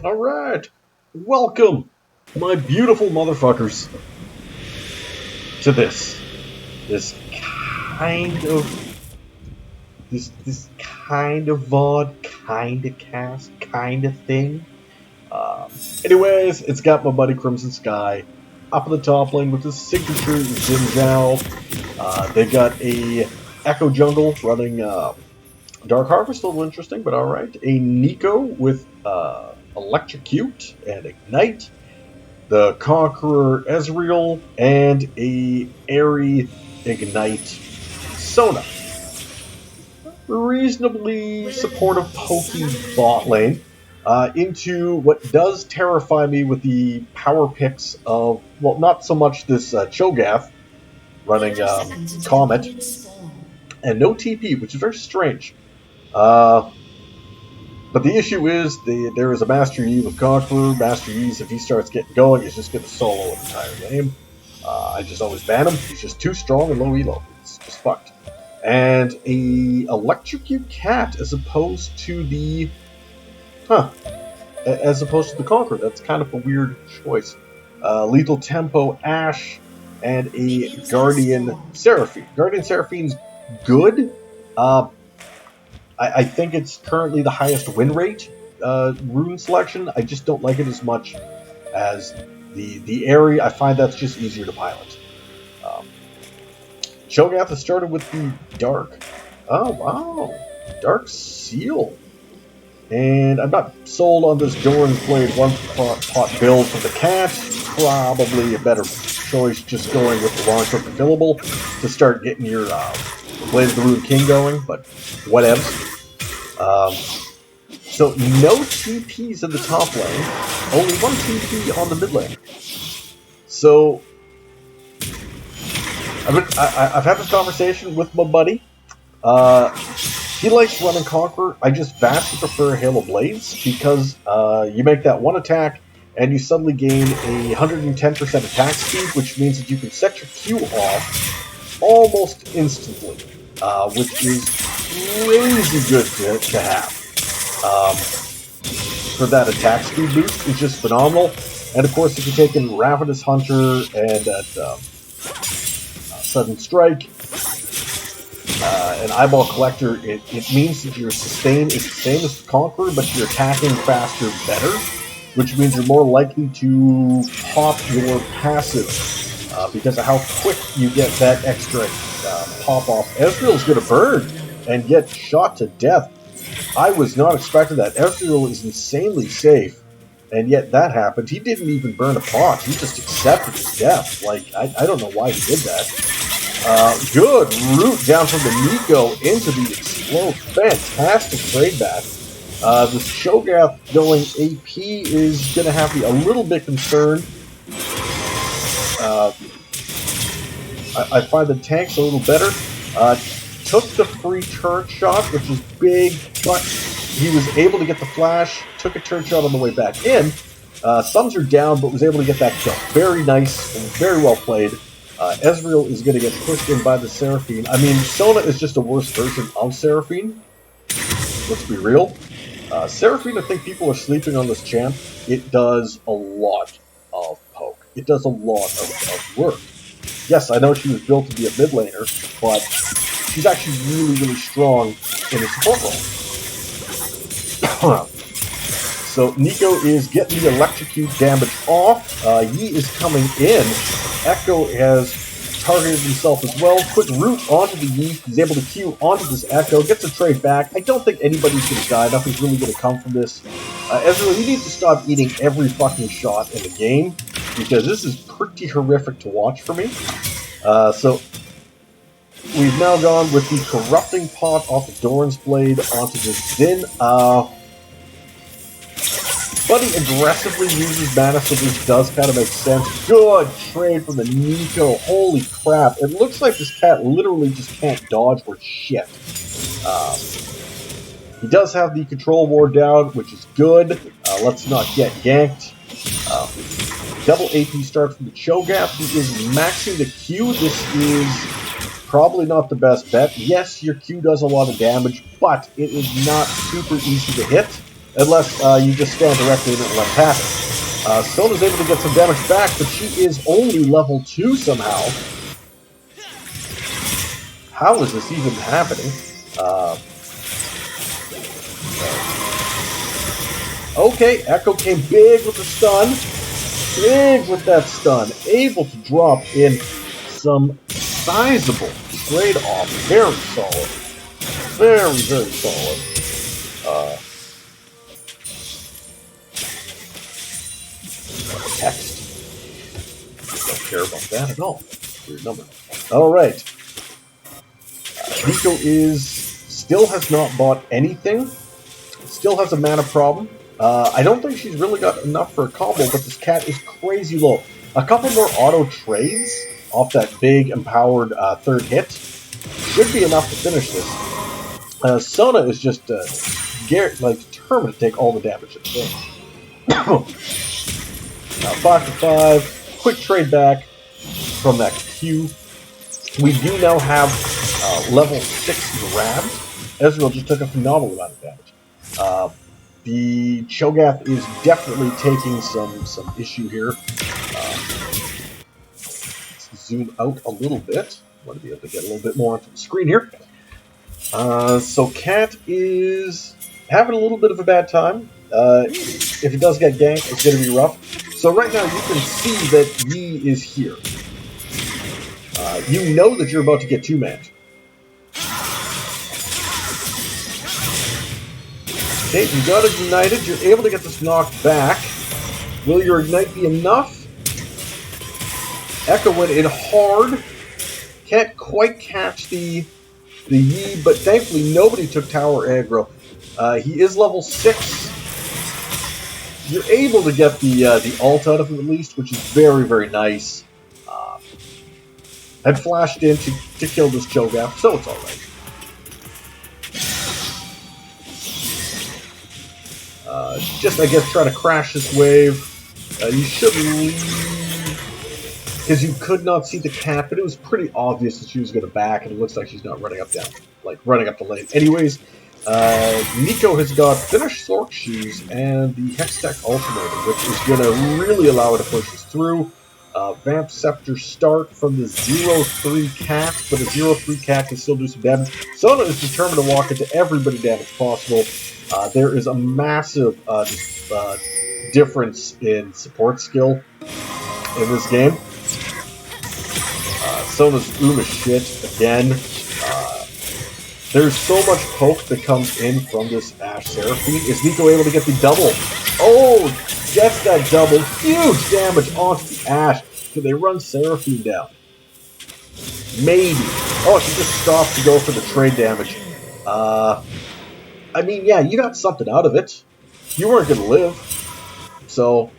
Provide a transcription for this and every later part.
Alright, welcome, my beautiful motherfuckers, to this kind of, this kind of VOD, kind of cast, kind of thing. Anyways, it's got my buddy Crimson Sky up in the top lane with his signature Xin Zhao. They got a Echo Jungle running Dark Harvest, a little interesting, but alright. A Nico with Electrocute and Ignite. The Conqueror Ezreal, and a Airy Ignite Sona. Reasonably supportive pokey bot lane. Into what does terrify me with the power picks of, well, not so much this Cho'gath running Comet, and no TP, which is very strange. But the issue is there is a Master Yi with Conqueror. Master Yi's, if he starts getting going, he's just going to solo an entire game. I just always ban him. He's just too strong and low elo. It's just fucked. And a Electrocute Cat as opposed to the Conqueror. That's kind of a weird choice. Lethal Tempo Ashe and a Guardian Seraphine. Guardian Seraphine's good. I think it's currently the highest win rate rune selection. I just don't like it as much as the Airy. I find that's just easier to pilot. Cho'gath has started with the Dark. Oh, wow. Dark Seal. And I'm not sold on this Doran's Blade one pot build for the cat. Probably a better choice just going with the long-term refillable to start getting your Blade of the Rune King going, but whatevs. So no TPs in the top lane, only one TP on the mid lane. So I've had this conversation with my buddy. He likes running Conqueror. I just vastly prefer Hail of Blades because you make that one attack and you suddenly gain a 110% attack speed, which means that you can set your Q off almost instantly, which is crazy good to have. For that attack speed boost is just phenomenal. And of course, if you take in Ravenous Hunter and at Sudden Strike, an Eyeball Collector, it means that your sustain is the same as the Conqueror, but you're attacking faster better, which means you're more likely to pop your passive because of how quick you get that extra pop off. Ezreal's going to burn and get shot to death. I was not expecting that. Ezreal is insanely safe, and yet that happened. He didn't even burn a pot. He just accepted his death. Like, I don't know why he did that. Good root down from the Nico into the Explode. Fantastic trade back. This Cho'gath going AP is going to have me a little bit concerned. I find the tanks a little better. Took the free turret shot, which is big, but he was able to get the flash, took a turret shot on the way back in. Sums are down, but was able to get that kill. Very nice and very well played. Ezreal is going to get pushed in by the Seraphine. I mean, Sona is just a worse version of Seraphine. Let's be real. Seraphine, I think people are sleeping on this champ. It does a lot of poke. It does a lot of work. Yes, I know she was built to be a mid laner, but she's actually really, really strong in a support role. So Nico is getting the Electrocute damage off. Yi is coming in. Echo has targeted himself as well. Quick root onto the Yi. He's able to Q onto this Echo. Gets a trade back. I don't think anybody's going to die. Nothing's really going to come from this. Ezreal, you need to stop eating every fucking shot in the game, because this is pretty horrific to watch for me. So we've now gone with the Corrupting Pot off the Doran's Blade onto the Xin. Buddy aggressively uses mana, so this does kind of make sense. Good trade from the Nico. Holy crap. It looks like this cat literally just can't dodge for shit. He does have the control ward down, which is good. Let's not get ganked. Double AP start from the Cho'gath. He is maxing the Q. This is probably not the best bet. Yes, your Q does a lot of damage, but it is not super easy to hit. unless you just stand directly and let it happen. Sona's able to get some damage back, but she is only level 2 somehow. How is this even happening? Okay, Echo came big with the stun. Big with that stun. Able to drop in some sizable trade-off. Very solid. Very, very solid. Text. Don't care about that at all. Weird number. Alright. Nico still has not bought anything. Still has a mana problem. I don't think she's really got enough for a combo, but this cat is crazy low. A couple more auto trades off that big empowered third hit should be enough to finish this. Sona is just determined to take all the damage at the game. 5 for 5, quick trade back from that Q. We do now have level 6 grabbed. Ezreal just took a phenomenal amount of damage. The Cho'gath is definitely taking some issue here. Let's zoom out a little bit. I want to be able to get a little bit more onto the screen here. So Cat is having a little bit of a bad time. If it does get ganked, it's going to be rough. So right now you can see that Yi is here. You know that you're about to get 2-manned. Okay, you got it ignited. You're able to get this knocked back. Will your ignite be enough? Echo went in hard. Can't quite catch the Yi, but thankfully nobody took tower aggro. He is level 6. You're able to get the ult out of him at least, which is very, very nice. Had flashed in to kill this Cho'gath, so it's alright. Just, I guess, try to crash this wave. You shouldn't leave, because you could not see the cat, but it was pretty obvious that she was going to back, and it looks like she's not running up the lane. Anyways, Nico has got finished Sork Shoes and the Hextech Ultimatum, which is going to really allow her to push us through. Vamp Scepter start from the 0-3 cat, but a 0-3 cat can still do some damage. Sona is determined to walk into everybody damage possible. There is a massive difference in support skill in this game. Sona's is shit again. There's so much poke that comes in from this Ashe Seraphine. Is Nico able to get the double? Oh, gets that double. Huge damage onto the Ashe. Can they run Seraphine down? Maybe. Oh, she just stopped to go for the trade damage. I mean, yeah, you got something out of it. You weren't going to live. So,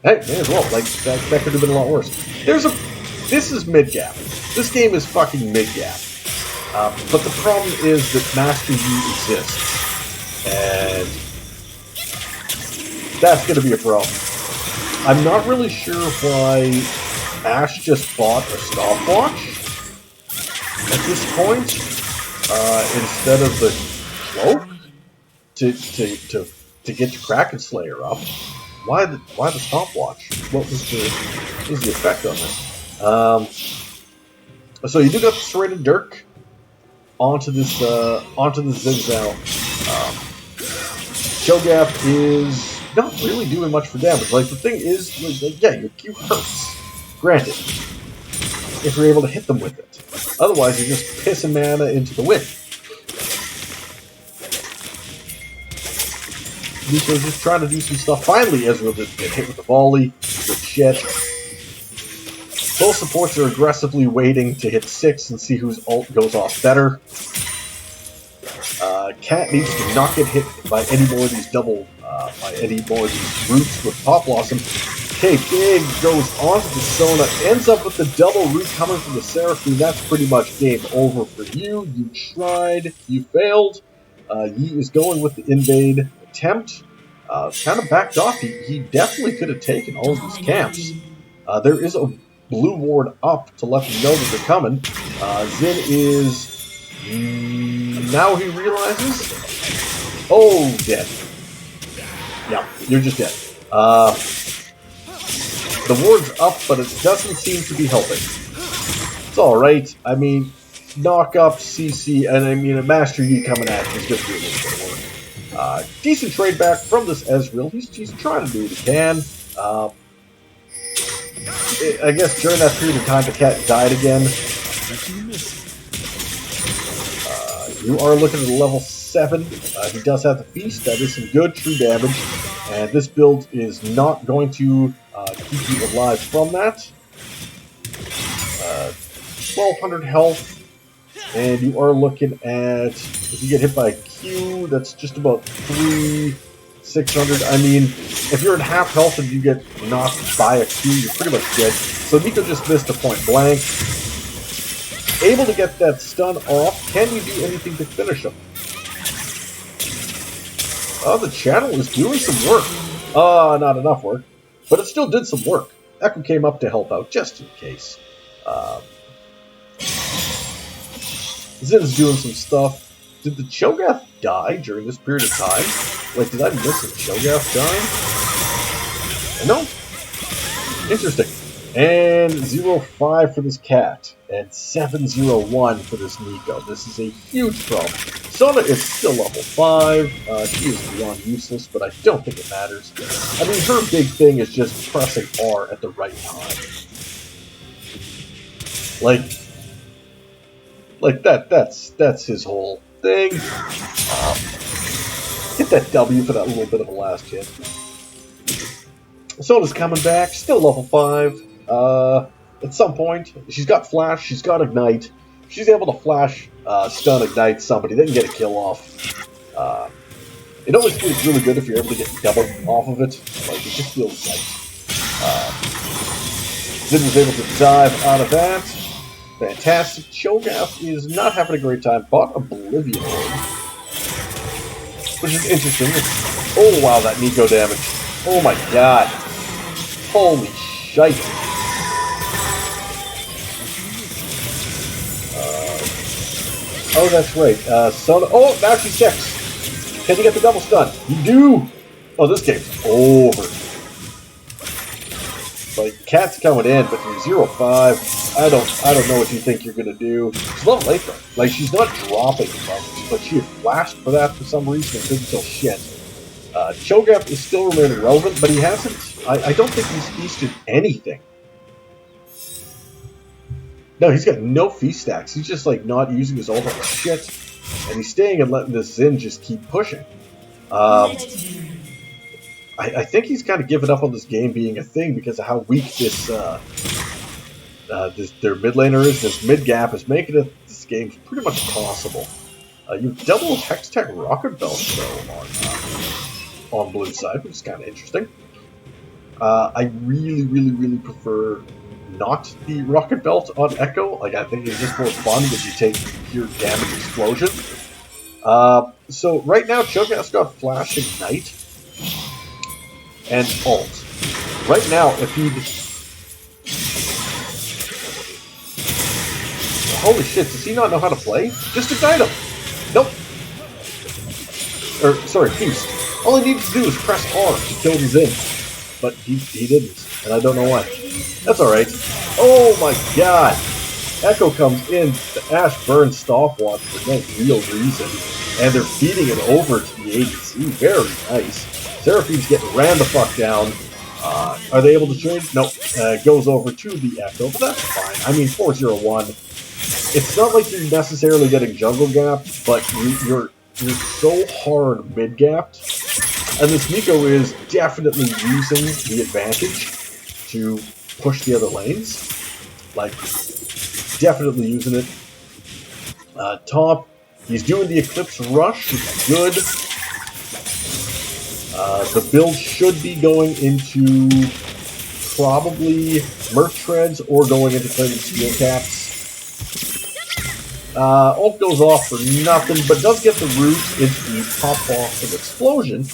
hey, may as well. Like, that could have been a lot worse. This is mid-gap. This game is fucking mid-gap. But the problem is that Master Yi exists. And that's going to be a problem. I'm not really sure why Ashe just bought a stopwatch at this point instead of the cloak to get your Kraken Slayer up. Why the stopwatch? What was the effect on this? So you do got the Serrated Dirk onto this Zigzag. Cho'gath is not really doing much for damage. Like, the thing is, yeah, your Q hurts. Granted, if you're able to hit them with it. Otherwise, you're just pissing mana into the wind. Nico's just trying to do some stuff. Finally, Ezreal did get hit with the volley. Good shit. Both supports are aggressively waiting to hit 6 and see whose ult goes off better. Cat needs to not get hit by any more of these roots with Pop Blossom. Okay, Big goes onto the Sona, ends up with the double root coming from the Seraphine. That's pretty much game over for you. You tried, you failed. Yi is going with the invade attempt. Kind of backed off. He definitely could have taken all of these camps. There is a blue ward up to let them know that they're coming. Zin is... now he realizes... oh, dead. Yeah, you're just dead. The ward's up, but it doesn't seem to be helping. It's alright. I mean, knock up, CC, and I mean, a Master Yi coming at you is just doing a little bit of work. Decent trade back from this Ezreal. He's trying to do what he can. I guess during that period of time, the cat died again. You are looking at a level 7. He does have the Feast. That is some good true damage. And this build is not going to keep you alive from that. 1200 health. And you are looking at, if you get hit by a Q, that's just about 600. I mean, if you're at half health and you get knocked by a Q, you're pretty much dead. So Nico just missed a point blank. Able to get that stun off. Can you do anything to finish him? Oh, the channel is doing some work. Not enough work, but it still did some work. Echo came up to help out, just in case. Zin's doing some stuff. Did the Cho'gath die during this period of time? Like, did I miss a Cho'gath dying? No? Interesting. And 0-5 for this cat. And 7-0-1 for this Nico. This is a huge problem. Sona is still level 5. She is beyond useless, but I don't think it matters. I mean, her big thing is just pressing R at the right time. Like that's his whole thing. Get that W for that little bit of a last hit. Sona's coming back, still level 5. At some point, she's got Flash, she's got Ignite. She's able to Flash, stun, Ignite somebody, they can get a kill off. It always feels really good if you're able to get double off of it. Like, it just feels nice. Zin was able to dive out of that. Fantastic. Cho'gath is not having a great time. Bought Oblivion Orb, which is interesting. Oh, wow, that Nico damage. Oh, my God. Holy shite. Oh, that's right. Sona. Oh, now she's 6. Can you get the double stun? You do. Oh, this game's over. Like, cat's coming in, but you're 0-5. I don't know what you think you're gonna do. She's level 8 though. Like, she's not dropping levels, but she had flashed for that for some reason and didn't kill shit. Cho'gath is still remaining relevant, but he hasn't. I don't think he's feasted anything. No, he's got no feast stacks. He's just like not using his ultimate shit, and he's staying and letting this Zin just keep pushing. I think he's kind of given up on this game being a thing because of how weak this their mid laner is. This mid gap is making this game pretty much impossible. You've double Hextech Rocket Belt though on blue side, which is kind of interesting. I really prefer not the Rocket Belt on Echo. Like, I think it's just more fun because you take pure damage explosion. So right now, Cho'gath's got Flash, Ignite, and ult. Right now, if he'd... Holy shit, does he not know how to play? Just Ignite him! Nope. Sorry, Feast. All he needed to do was press R to kill the Zin. But he didn't, and I don't know why. That's alright. Oh my god! Echo comes in, the Ash burns Stopwatch for no real reason, and they're feeding it over to the agency. Very nice. Seraphine's getting ran the fuck down. Are they able to trade? Nope. Goes over to the Echo, but that's fine. I mean, 4-0-1. It's not like you're necessarily getting jungle gapped, but you're so hard mid-gapped. And this Nico is definitely using the advantage to push the other lanes. Like, definitely using it. Top, he's doing the Eclipse Rush, which is good. The build should be going into probably Merc Treads or going into claiming Steel Caps. Ult goes off for nothing, but does get the root into the top box of Explosion.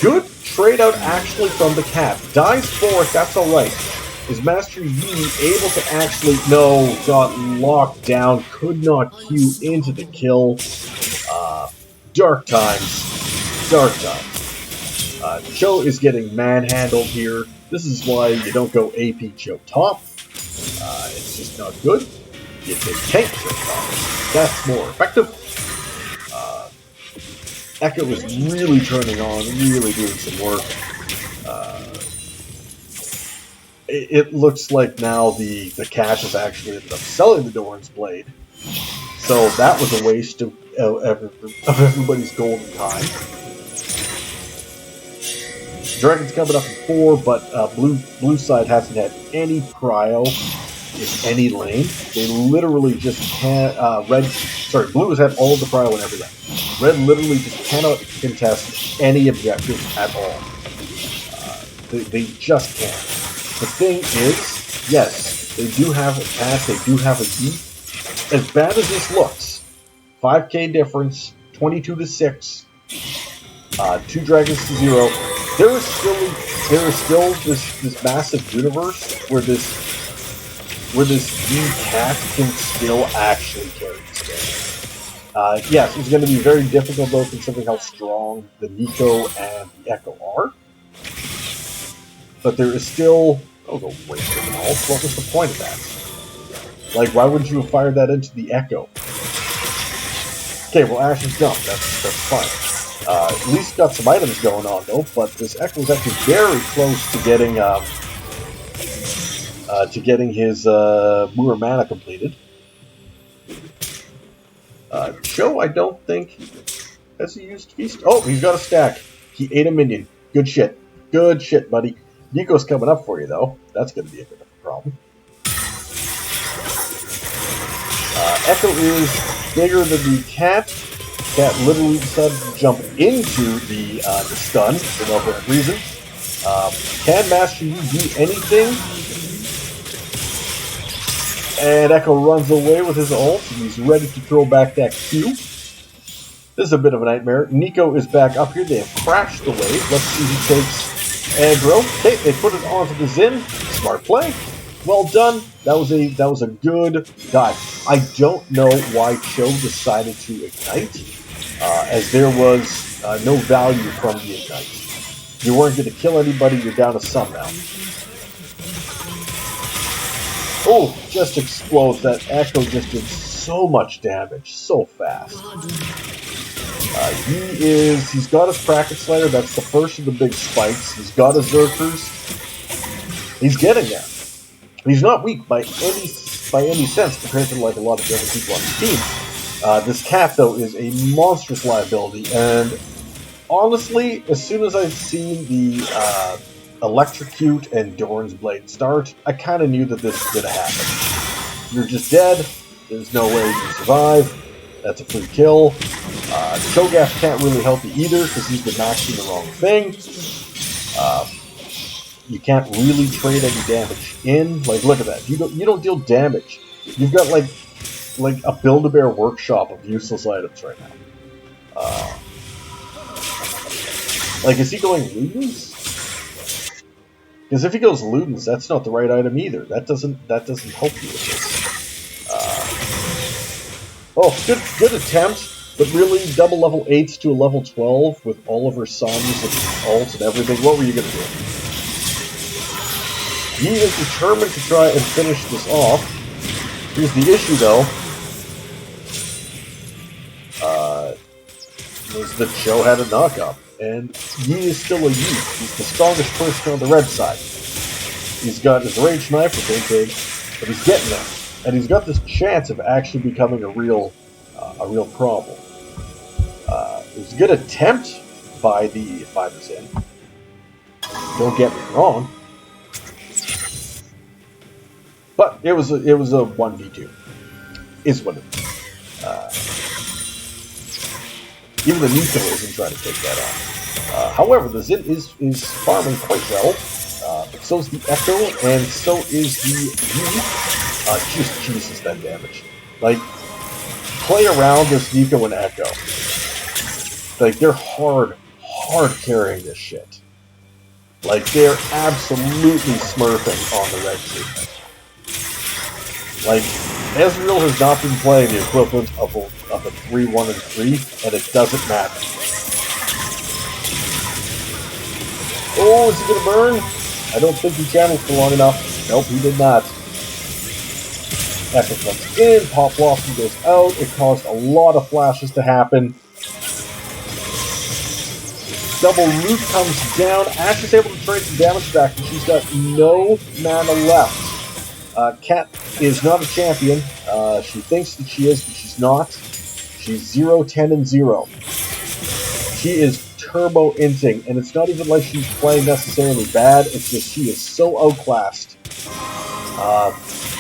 Good trade out actually from the cat. Dies fourth, that's alright. Is Master Yi able to actually... No, got locked down, could not queue into the kill. Dark times. Dark times. Cho is getting manhandled here. This is why you don't go AP Cho top. It's just not good. You take tank Cho top. That's more effective. Echo is really turning on, really doing some work. It looks like now the cat has actually ended up selling the Doran's blade. So that was a waste of everybody's golden time. Dragon's coming up in 4, but blue side hasn't had any prio in any lane. They literally just can't. Blue has had all of the prio and everything. Red literally just cannot contest any objective at all. They just can't. The thing is, yes, they do have a cat, they do have a beat. As bad as this looks, 5k difference, 22 to 6, 2 dragons to 0. There is still this massive universe where this D cat can still actually carry this game. Yes, it's going to be very difficult though, considering how strong the Nico and the Echo are. But there is still... Oh, go waste it all. What was the point of that? Like, why wouldn't you have fired that into the Echo? Okay, well, Ash's dump. That's fine. At least got some items going on, though, but this Echo is actually very close to getting his Moor Mana completed. Cho, I don't think... Has he used Feast? Oh, he's got a stack. He ate a minion. Good shit. Good shit, buddy. Nico's coming up for you, though. That's going to be a bit of a problem. Echo is bigger than the cat. Cat literally decided to jump into the stun for no apparent reason. Can Master Yi do anything? And Echo runs away with his ult. He's ready to throw back that Q. This is a bit of a nightmare. Nico is back up here. They have crashed the wave. Let's see who takes aggro. Okay, they put it onto the Xin. Smart play. Well done. That was a good dive. I don't know why Cho decided to ignite, as there was no value from the ignite. You weren't going to kill anybody. You're down to some now. Oh, just explodes. That Echo just did so much damage so fast. He's got his Bracket Slayer. That's the first of the big spikes. He's got his Zerkers. He's getting there. He's not weak by any sense compared to like a lot of the other people on the team. This cat though is a monstrous liability, and honestly, as soon as I've seen the Electrocute and Doran's Blade start, I kind of knew that this was going to happen. You're just dead. There's no way you can survive. That's a free kill. Cho'gath can't really help you either because he's been maxing the wrong thing. You can't really trade any damage in. Like, look at that. You don't deal damage. You've got like a Build-A-Bear workshop of useless items right now. Like, is he going Ludens? Because if he goes Ludens, that's not the right item either. That doesn't help you with this. Oh, good attempt, but really double level 8s to a level 12 with all of her sons and ults and everything. What were you going to do? He is determined to try and finish this off. Here's the issue, though. Was that Cho had a knock-up, and Yi is still a Yi. He's the strongest person on the red side. He's got his Rage Knife, which ain't big, but he's getting there. And he's got this chance of actually becoming a real problem. It was a good attempt by the 5%. Don't get me wrong, but it was a 1v2. Is what it is. Even the Nico isn't trying to take that on. However, the Xin is farming quite well. So is the Echo, and so is the Yi. Jesus, that damage. Like, play around this Nico and Echo. Like, they're hard carrying this shit. Like, they're absolutely smurfing on the red team. Like, Ezreal has not been playing the equivalent of a 3-1 and 3, and it doesn't matter. Oh, is he gonna burn? I don't think he channeled for long enough. Nope, he did not. Echo comes in, Pop Blossom goes out. It caused a lot of flashes to happen. Double Root comes down. Ash is able to trade some damage back, but she's got no mana left. Cat is not a champion. She thinks that she is, but she's not. She's 0, 10, and 0. She is turbo-inting, and it's not even like she's playing necessarily bad. It's just she is so outclassed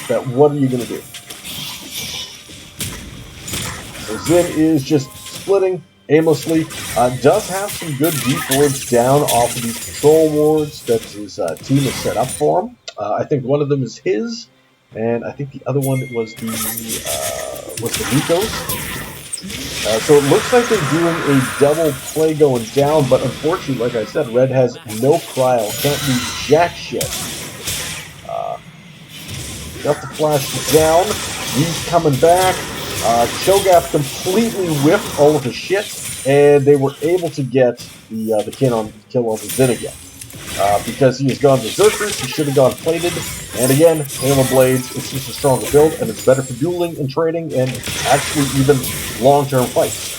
that what are you going to do? So Zin is just splitting aimlessly. Does have some good deep wards down off of these control wards that his team has set up for him. I think one of them is his, and I think the other one was the Nico's. So it looks like they're doing a double play going down, but unfortunately, like I said, Red has no cryo, can't do jack shit. Got the flash down, he's coming back. Cho'gath completely whiffed all of his shit, and they were able to get the kill on the Zin again. Because he has gone Berserkers, he should have gone Plated, and again, Hail of Blades, it's just a stronger build, and it's better for dueling and trading, and actually even long-term fights.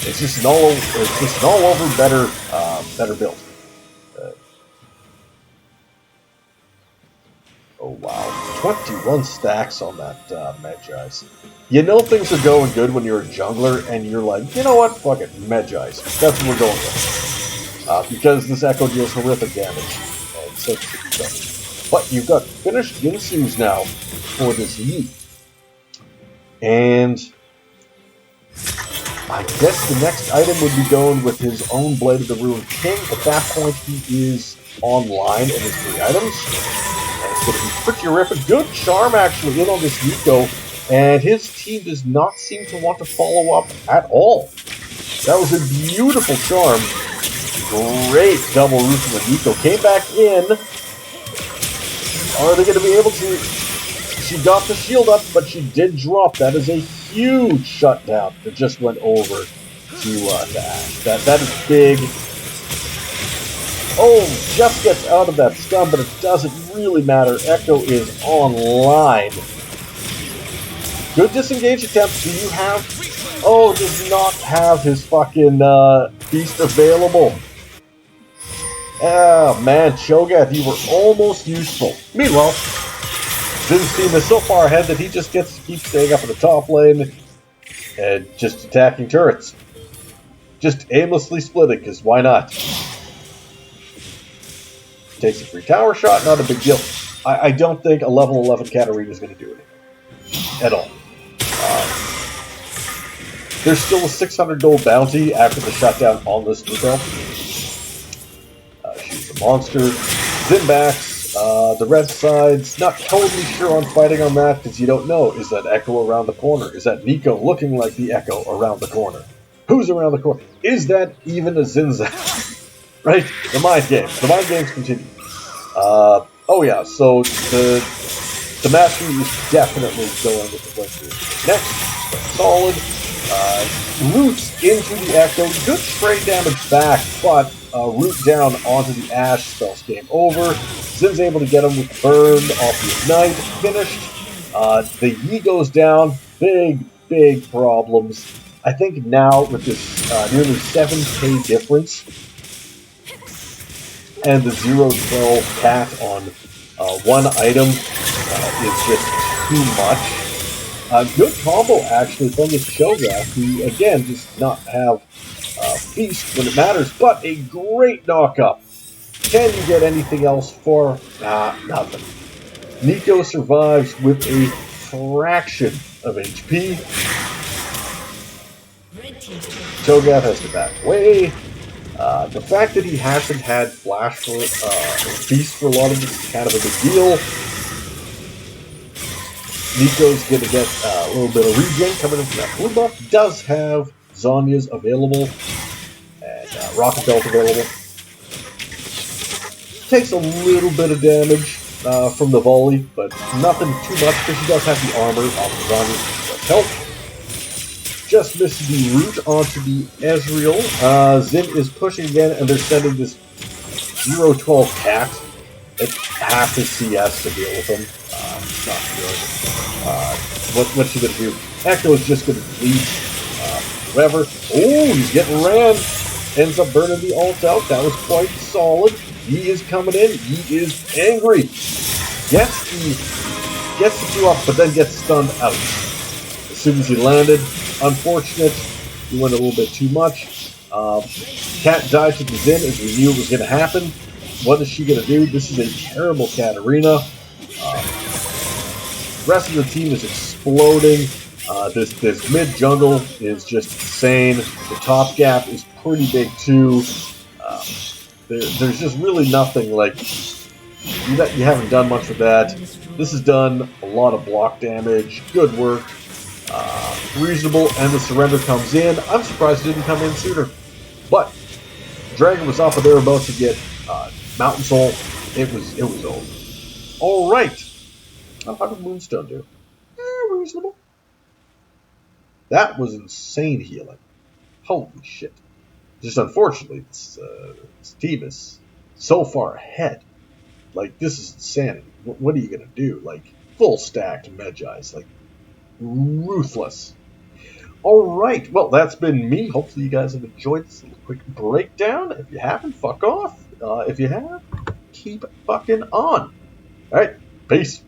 It's just an all-over better build. Oh wow, 21 stacks on that Medjai's. You know things are going good when you're a jungler, and you're like, you know what, fuck it, Medjai's. That's what we're going with. Because this Echo deals horrific damage, and so it. But you've got finished Ginsu's now for this Yi. And I guess the next item would be going with his own Blade of the Ruined King. At that point, he is online in his 3 items. And it's going to be pretty terrific. Good charm, actually, in on this Nico. And his team does not seem to want to follow up at all. That was a beautiful charm. Great double root from the Nico. Came back in. Are they going to be able to... She got the shield up, but she did drop. That is a huge shutdown that just went over to Ash. That is big. Oh, just gets out of that stun, but it doesn't really matter. Echo is online. Good disengage attempt. Do you have... Oh, does not have his fucking beast available. Oh, man, Cho'gath, you were almost useful. Meanwhile, Zin's team is so far ahead that he just gets to keep staying up in the top lane and just attacking turrets. Just aimlessly splitting, because why not? Takes a free tower shot, not a big deal. I don't think a level 11 Katarina is going to do anything. At all. There's still a 600 gold bounty after the shutdown on this Nico. She's a monster. Zinbacks, the red side's not totally sure on fighting on that because you don't know. Is that Echo around the corner? Is that Nico looking like the Echo around the corner? Who's around the corner? Is that even a Zinzak? Right? The mind games. The mind games continue. Oh yeah, so the mastery is definitely going with the Blink. Next, solid. Roots into the Echo. Good trade damage back, but root down onto the Ash. Spells game over. Zin's able to get him with burn off the Ignite. Finished. The Yi goes down. Big problems. I think now with this nearly 7k difference and the 0-12 cat on one item is just too much. Good combo, actually, from this Cho'gath, who, again, does not have Feast when it matters, but a great knock-up. Can you get anything else for? Nothing. Nico survives with a fraction of HP. Cho'gath has to back away. The fact that he hasn't had Flash for Feast for a lot of this is kind of a big deal. Nico's going to get a little bit of regen coming in from that blue buff. Does have Zhonya's available and Rocket Belt available. Takes a little bit of damage from the volley, but nothing too much because she does have the armor off of Zhonya, which does help. just misses the root onto the Ezreal. Zin is pushing again, and they're sending this 0-12 cat at half his CS to deal with him. It's not good. What's she going to do? Echo is just going to leave. Whatever. Oh, he's getting ran. Ends up burning the ult out. That was quite solid. He is coming in. He is angry. Gets the 2 up, but then gets stunned out. As soon as he landed, unfortunate. He went a little bit too much. Cat died to the Zin as we knew it was going to happen. What is she going to do? This is a terrible Katarina. Rest of the team is exploding. This mid jungle is just insane. The top gap is pretty big too. There's just really nothing like you haven't done much with that. This has done a lot of block damage. Good work. Reasonable, and the surrender comes in. I'm surprised it didn't come in sooner. But Dragon was up, and they were about to get Mountain Soul. It was over. All right. How did Moonstone do? Reasonable. That was insane healing. Holy shit. Just unfortunately, this team is so far ahead. Like, this is insanity. What are you going to do? Like, full stacked Medjai's. Like, ruthless. Alright, well, that's been me. Hopefully you guys have enjoyed this little quick breakdown. If you haven't, fuck off. If you have, keep fucking on. Alright, peace.